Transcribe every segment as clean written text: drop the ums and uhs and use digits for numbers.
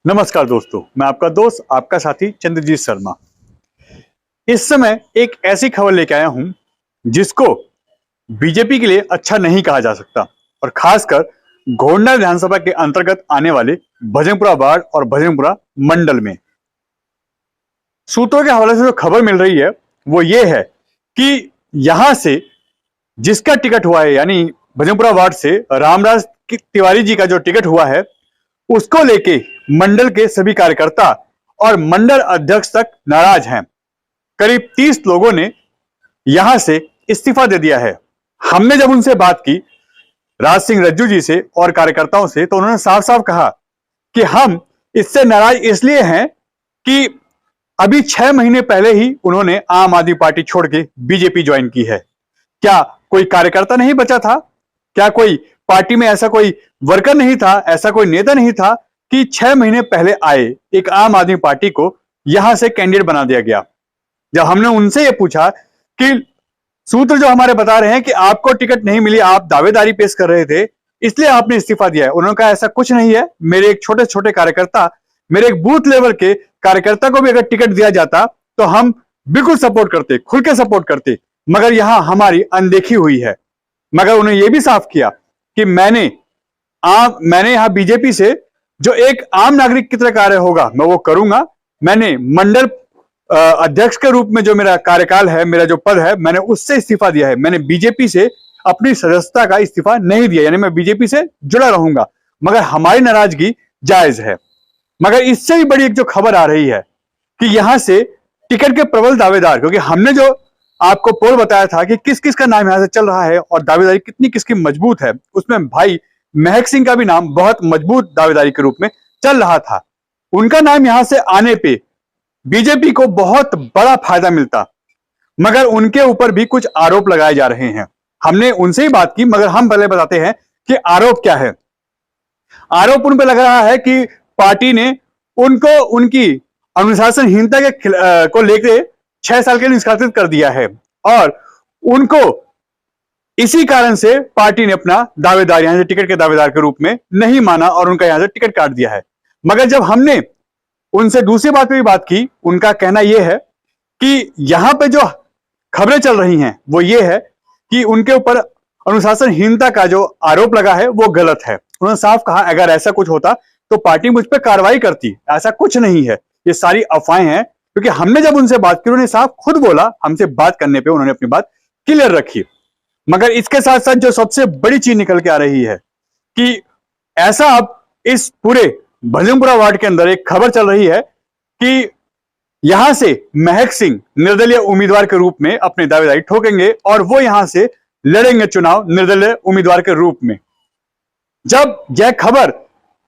नमस्कार दोस्तों, मैं आपका दोस्त आपका साथी चंद्रजीत शर्मा। इस समय एक ऐसी खबर लेके आया हूं जिसको बीजेपी के लिए अच्छा नहीं कहा जा सकता और खासकर गोंडा विधानसभा के अंतर्गत आने वाले भजनपुरा वार्ड और भजनपुरा मंडल में। सूत्रों के हवाले से जो खबर मिल रही है वो ये है कि यहां से जिसका टिकट हुआ है, यानी भजनपुरा वार्ड से रामराज तिवारी जी का जो टिकट हुआ है, उसको लेके मंडल के सभी कार्यकर्ता और मंडल अध्यक्ष तक नाराज हैं। करीब 30 लोगों ने यहां से इस्तीफा दे दिया है। हमने जब उनसे बात की, राज सिंह रज्जू जी से और कार्यकर्ताओं से, तो उन्होंने साफ साफ कहा कि हम इससे नाराज इसलिए हैं कि अभी 6 महीने पहले ही उन्होंने आम आदमी पार्टी छोड़ के बीजेपी ज्वाइन की है। क्या कोई कार्यकर्ता नहीं बचा था? क्या कोई पार्टी में ऐसा कोई वर्कर नहीं था, ऐसा कोई नेता नहीं था कि 6 महीने पहले आए एक आम आदमी पार्टी को यहां से कैंडिडेट बना दिया गया? जब हमने उनसे यह पूछा कि सूत्र जो हमारे बता रहे हैं कि आपको टिकट नहीं मिली, आप दावेदारी पेश कर रहे थे इसलिए आपने इस्तीफा दिया है, उन्होंने कहा ऐसा कुछ नहीं है। मेरे एक छोटे छोटे कार्यकर्ता, मेरे एक बूथ लेवल के कार्यकर्ता को भी अगर टिकट दिया जाता तो हम बिल्कुल सपोर्ट करते, खुल के सपोर्ट करते, मगर यहां हमारी अनदेखी हुई है। मगर उन्होंने यह भी साफ किया कि मैंने यहां बीजेपी से जो एक आम नागरिक की तरह कार्य होगा मैं वो करूंगा। मैंने मंडल अध्यक्ष के रूप में जो मेरा कार्यकाल है, मेरा जो पद है, मैंने उससे इस्तीफा दिया है। मैंने बीजेपी से अपनी सदस्यता का इस्तीफा नहीं दिया, यानी मैं बीजेपी से जुड़ा रहूंगा। मगर हमारी नाराजगी जायज है। मगर इससे भी बड़ी एक जो खबर आ रही है कि यहां से टिकट के प्रबल दावेदार, क्योंकि हमने जो आपको पोल बताया था कि किस किस का नाम यहां से चल रहा है और दावेदारी कितनी किसकी मजबूत है, उसमें भाई महक सिंह का भी नाम बहुत मजबूत दावेदारी के रूप में चल रहा था। उनका नाम यहां से आने पे बीजेपी को बहुत बड़ा फायदा मिलता, मगर उनके ऊपर भी कुछ आरोप लगाए जा रहे हैं। हमने उनसे ही बात की, मगर हम पहले बताते हैं कि आरोप क्या है। आरोप उन पर लग रहा है कि पार्टी ने उनको उनकी अनुशासनहीनता को लेकर 6 साल के लिए निष्कासित कर दिया है और उनको इसी कारण से पार्टी ने अपना दावेदार यहां से टिकट के दावेदार के रूप में नहीं माना और उनका यहां से टिकट काट दिया है। मगर जब हमने उनसे दूसरी बात पे भी बात की, उनका कहना यह है कि यहां पे जो खबरें चल रही हैं वो ये है कि उनके ऊपर अनुशासनहीनता का जो आरोप लगा है वो गलत है। उन्होंने साफ कहा अगर ऐसा कुछ होता तो पार्टी मुझ पर कार्रवाई करती, ऐसा कुछ नहीं है, ये सारी अफवाहें हैं। क्योंकि हमने जब उनसे बात की, उन्होंने साफ खुद बोला, हमसे बात करने पे उन्होंने अपनी बात क्लियर रखी। मगर इसके साथ साथ जो सबसे बड़ी चीज निकल के आ रही है कि ऐसा अब इस पूरे भजनपुरा वार्ड के अंदर एक खबर चल रही है कि यहां से महक सिंह निर्दलीय उम्मीदवार के रूप में अपनी दावेदारी ठोकेंगे और वो यहां से लड़ेंगे चुनाव निर्दलीय उम्मीदवार के रूप में। जब यह खबर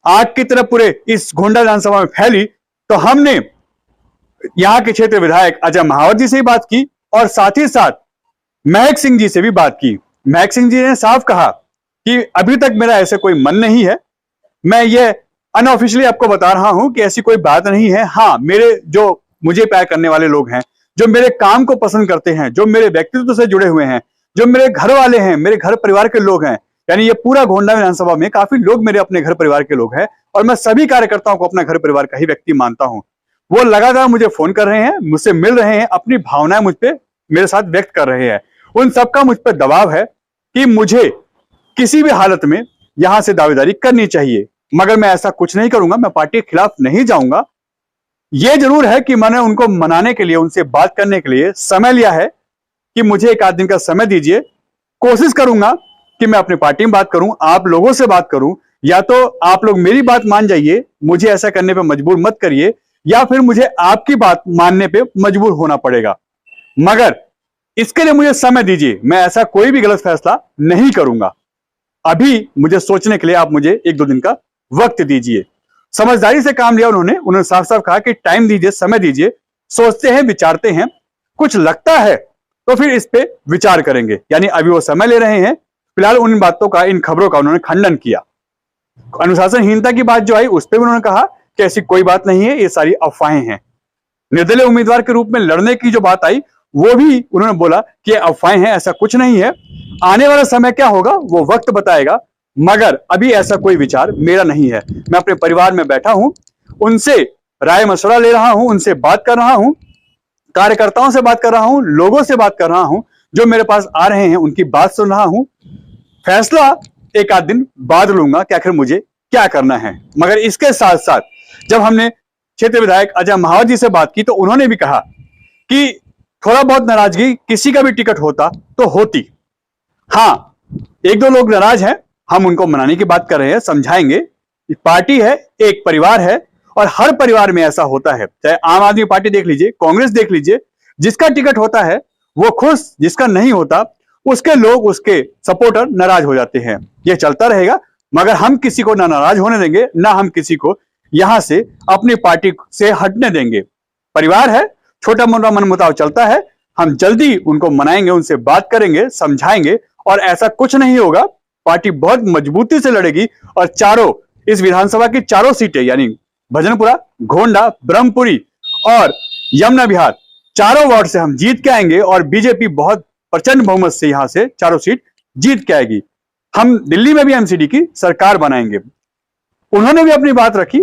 आग की तरह पूरे इस गोंडा विधानसभा में फैली तो हमने यहां के क्षेत्रीय विधायक अजय महावत जी से बात की और साथ ही साथ महक सिंह जी से भी बात की। महक सिंह जी ने साफ कहा कि अभी तक मेरा ऐसे कोई मन नहीं है, मैं ये अनऑफिशियली आपको बता रहा हूं कि ऐसी कोई बात नहीं है। हाँ, मेरे जो मुझे प्यार करने वाले लोग हैं, जो मेरे काम को पसंद करते हैं, जो मेरे व्यक्तित्व से जुड़े हुए हैं, जो मेरे घर वाले हैं, मेरे घर परिवार के लोग हैं, यानी ये पूरा गोंडा विधानसभा में काफी लोग मेरे अपने घर परिवार के लोग हैं और मैं सभी कार्यकर्ताओं को अपना घर परिवार का ही व्यक्ति मानता हूं। वो लगातार मुझे फोन कर रहे हैं, मुझसे मिल रहे हैं, अपनी भावनाएं मुझ पे मेरे साथ व्यक्त कर रहे हैं। उन सबका मुझ पर दबाव है कि मुझे किसी भी हालत में यहां से दावेदारी करनी चाहिए, मगर मैं ऐसा कुछ नहीं करूंगा, मैं पार्टी के खिलाफ नहीं जाऊंगा। यह जरूर है कि मैंने उनको मनाने के लिए, उनसे बात करने के लिए समय लिया है कि मुझे एक आध दिन का समय दीजिए। कोशिश करूंगा कि मैं अपनी पार्टी में बात करूं, आप लोगों से बात करूं, या तो आप लोग मेरी बात मान जाइए, मुझे ऐसा करने पे मजबूर मत करिए, या फिर मुझे आपकी बात मानने पे मजबूर होना पड़ेगा। मगर इसके लिए मुझे समय दीजिए, मैं ऐसा कोई भी गलत फैसला नहीं करूंगा। अभी मुझे सोचने के लिए आप मुझे 1-2 दिन का वक्त दीजिए। समझदारी से काम लिया उन्होंने साफ साफ कहा कि टाइम दीजिए, समय दीजिए, सोचते हैं, विचारते हैं, कुछ लगता है तो फिर इस पे विचार करेंगे। यानी अभी वो समय ले रहे हैं। फिलहाल उन बातों का, इन खबरों का उन्होंने खंडन किया। अनुशासनहीनता की बात जो आई उस पर भी उन्होंने कहा कि ऐसी कोई बात नहीं है, ये सारी अफवाहें हैं। निर्दलीय उम्मीदवार के रूप में लड़ने की जो बात आई वो भी उन्होंने बोला कि अफवाहें हैं, ऐसा कुछ नहीं है, आने वाला समय क्या होगा वो वक्त बताएगा, मगर अभी ऐसा कोई विचार मेरा नहीं है। मैं अपने परिवार में बैठा हूं, उनसे राय मशवरा ले रहा हूं, उनसे बात कर रहा हूं, कार्यकर्ताओं से बात कर रहा हूं, लोगों से बात कर रहा हूं, जो मेरे पास आ रहे हैं उनकी बात सुन रहा हूं। फैसला एक आध दिन बाद लूंगा कि आखिर मुझे क्या करना है। मगर इसके साथ साथ जब हमने क्षेत्र विधायक अजय महावर जी से बात की तो उन्होंने भी कहा कि थोड़ा बहुत नाराजगी किसी का भी टिकट होता तो होती। हाँ, एक दो लोग नाराज हैं, हम उनको मनाने की बात कर रहे हैं, समझाएंगे। पार्टी है, एक परिवार है, और हर परिवार में ऐसा होता है। चाहे आम आदमी पार्टी देख लीजिए, कांग्रेस देख लीजिए, जिसका टिकट होता है वो खुश, जिसका नहीं होता उसके लोग, उसके सपोर्टर नाराज हो जाते हैं। ये चलता रहेगा, मगर हम किसी को ना नाराज होने देंगे, ना हम किसी को यहां से अपनी पार्टी से हटने देंगे। परिवार है, छोटा मोटा मनमुटाव चलता है, हम जल्दी उनको मनाएंगे, उनसे बात करेंगे, समझाएंगे, और ऐसा कुछ नहीं होगा। पार्टी बहुत मजबूती से लड़ेगी और चारों, इस विधानसभा की चारों सीटें यानी भजनपुरा, गोंडा, ब्रह्मपुरी और यमुना विहार, चारों वार्ड से हम जीत के आएंगे और बीजेपी बहुत प्रचंड बहुमत से यहां से चारों सीट जीत के आएगी। हम दिल्ली में भी एमसीडी की सरकार बनाएंगे। उन्होंने भी अपनी बात रखी,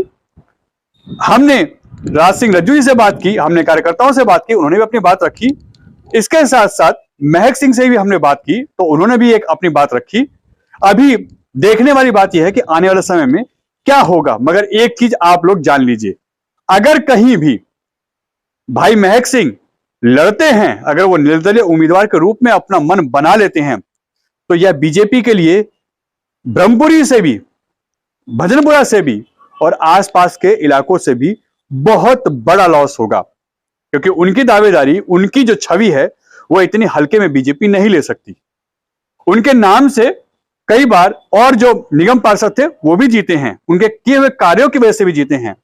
हमने राज सिंह रज्जू जी से बात की, हमने कार्यकर्ताओं से बात की, उन्होंने भी अपनी बात रखी। इसके साथ साथ महक सिंह से भी हमने बात की तो उन्होंने भी एक अपनी बात रखी। अभी देखने वाली बात यह है कि आने वाले समय में क्या होगा। मगर एक चीज आप लोग जान लीजिए, अगर कहीं भी भाई महक सिंह लड़ते हैं, अगर वो निर्दलीय उम्मीदवार के रूप में अपना मन बना लेते हैं, तो यह बीजेपी के लिए ब्रह्मपुरी से भी, भजनपुरा से भी और आसपास के इलाकों से भी बहुत बड़ा लॉस होगा। क्योंकि उनकी दावेदारी, उनकी जो छवि है वो इतनी हल्के में बीजेपी नहीं ले सकती। उनके नाम से कई बार और जो निगम पार्षद थे वो भी जीते हैं, उनके किए हुए कार्यों की वजह से भी जीते हैं।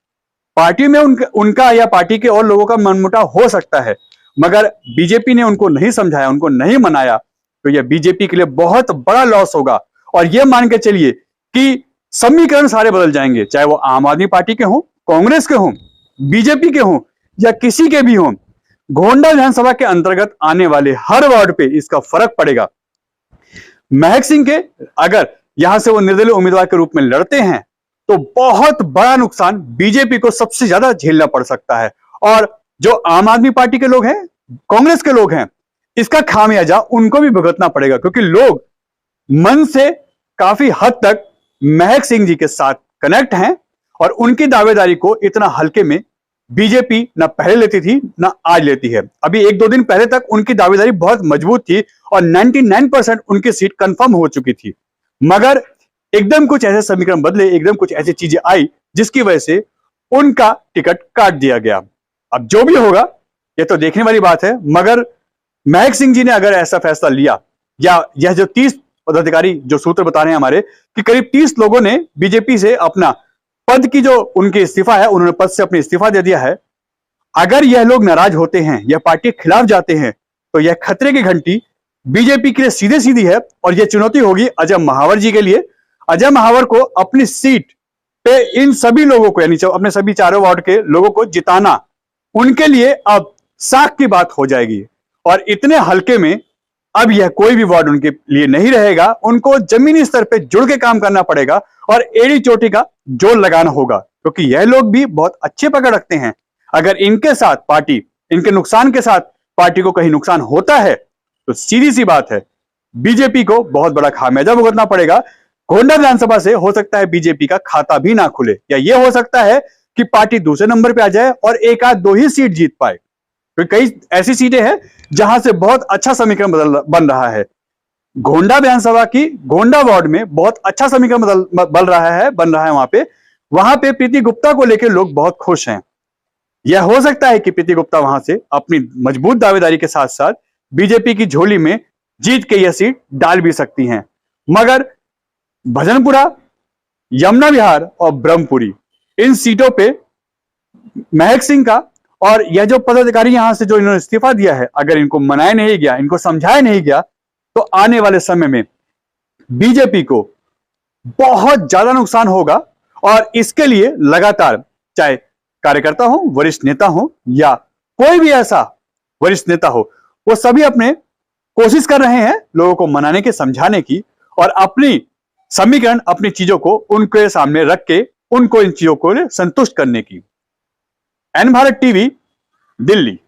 पार्टी में उनका या पार्टी के और लोगों का मनमुटाव हो सकता है, मगर बीजेपी ने उनको नहीं समझाया, उनको नहीं मनाया, तो यह बीजेपी के लिए बहुत बड़ा लॉस होगा। और यह मान के चलिए कि समीकरण सारे बदल जाएंगे, चाहे वो आम आदमी पार्टी के हों, कांग्रेस के हों, बीजेपी के हों या किसी के भी हों। गोंडा विधानसभा के अंतर्गत आने वाले हर वार्ड पे इसका फर्क पड़ेगा। महक सिंह के अगर यहां से वो निर्दलीय उम्मीदवार के रूप में लड़ते हैं तो बहुत बड़ा नुकसान बीजेपी को सबसे ज्यादा झेलना पड़ सकता है। और जो आम आदमी पार्टी के लोग हैं, कांग्रेस के लोग हैं, इसका खामियाजा उनको भी भुगतना पड़ेगा। क्योंकि लोग मन से काफी हद तक महक सिंह जी के साथ कनेक्ट हैं और उनकी दावेदारी को इतना हल्के में बीजेपी ना पहले लेती थी ना आज लेती है। अभी एक दो दिन पहले तक उनकी दावेदारी बहुत मजबूत थी और 99% उनकी सीट कंफर्म हो चुकी थी। मगर एकदम कुछ ऐसे समीकरण बदले, एकदम कुछ ऐसी चीजें आई जिसकी वजह से उनका टिकट काट दिया गया। अब जो भी होगा ये तो देखने वाली बात है। मगर महक सिंह जी ने अगर ऐसा फैसला लिया, या यह जो 30 पदाधिकारी जो सूत्र बता रहे हैं हमारे कि करीब 30 लोगों ने बीजेपी से अपना पद की जो उनके इस्तीफा है, उन्होंने पद से अपने इस्तीफा दे दिया है। अगर यह लोग नाराज होते हैं, यह पार्टी के खिलाफ जाते हैं, तो यह खतरे की घंटी बीजेपी के लिए सीधे सीधी है और यह चुनौती होगी अजय महावर जी के लिए। अजय महावर को अपनी सीट पे इन सभी लोगों को, यानी अपने सभी चारों वार्ड के लोगों को जिताना उनके लिए अब साख की बात हो जाएगी। और इतने हल्के में अब यह कोई भी वार्ड उनके लिए नहीं रहेगा। उनको जमीनी स्तर पे जुड़ के काम करना पड़ेगा और एड़ी चोटी का जोर लगाना होगा, क्योंकि यह लोग भी बहुत अच्छे पकड़ रखते हैं। अगर इनके साथ पार्टी, इनके नुकसान के साथ पार्टी को कहीं नुकसान होता है तो सीधी सी बात है बीजेपी को बहुत बड़ा खामियाजा भुगतना पड़ेगा। गोंडा विधानसभा से हो सकता है बीजेपी का खाता भी ना खुले, या यह हो सकता है कि पार्टी दूसरे नंबर पे आ जाए और एक आध दो ही सीट जीत पाए। कई ऐसी सीटें हैं जहां से बहुत अच्छा समीकरण बन रहा है। गोंडा विधानसभा की गोंडा वार्ड में बहुत अच्छा समीकरण बन रहा है वहां पे प्रीति गुप्ता को लेकर लोग बहुत खुश हैं। यह हो सकता है कि प्रीति गुप्ता वहां से अपनी मजबूत दावेदारी के साथ साथ बीजेपी की झोली में जीत के यह सीट डाल भी सकती हैं। मगर भजनपुरा, यमुना विहार और ब्रह्मपुरी, इन सीटों पे महक सिंह का और यह जो पदाधिकारी यहां से जो इन्होंने इस्तीफा दिया है, अगर इनको मनाया नहीं गया, इनको समझाया नहीं गया, तो आने वाले समय में बीजेपी को बहुत ज्यादा नुकसान होगा। और इसके लिए लगातार चाहे कार्यकर्ता हो, वरिष्ठ नेता हो या कोई भी ऐसा वरिष्ठ नेता हो, वो सभी अपने कोशिश कर रहे हैं लोगों को मनाने के, समझाने की, और अपनी समीकरण, अपनी चीजों को उनके सामने रख के उनको इन चीजों को संतुष्ट करने की। एन भारत टीवी, दिल्ली।